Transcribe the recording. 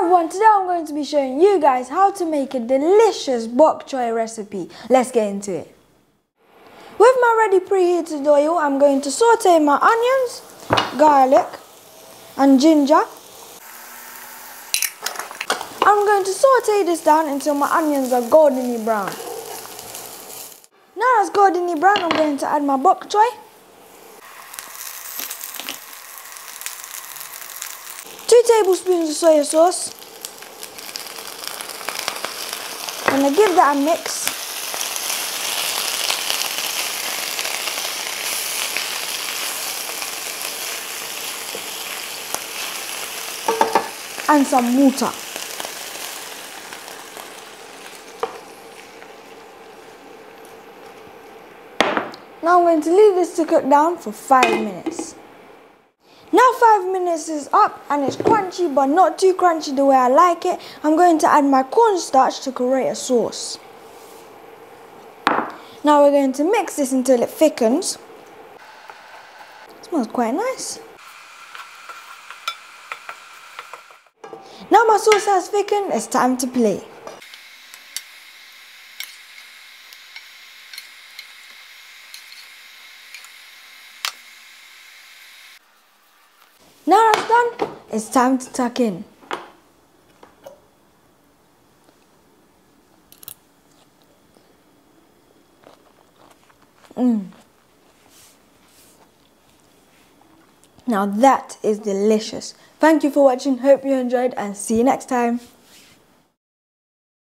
everyone, today I'm going to be showing you guys how to make a delicious bok choy recipe. Let's get into it. With my ready preheated oil, I'm going to saute my onions, garlic and ginger. I'm going to saute this down until my onions are goldenly brown. Now it's goldenly brown, I'm going to add my bok choy. 2 tablespoons of soy sauce. I'm going to give that a mix. And some water. Now I'm going to leave this to cook down for 5 minutes. Now 5 minutes is up and it's crunchy but not too crunchy the way I like it. I'm going to add my cornstarch to create a sauce. Now we're going to mix this until it thickens. It smells quite nice. Now my sauce has thickened, it's time to play. Now that's done, it's time to tuck in. Now that is delicious. Thank you for watching, hope you enjoyed and see you next time.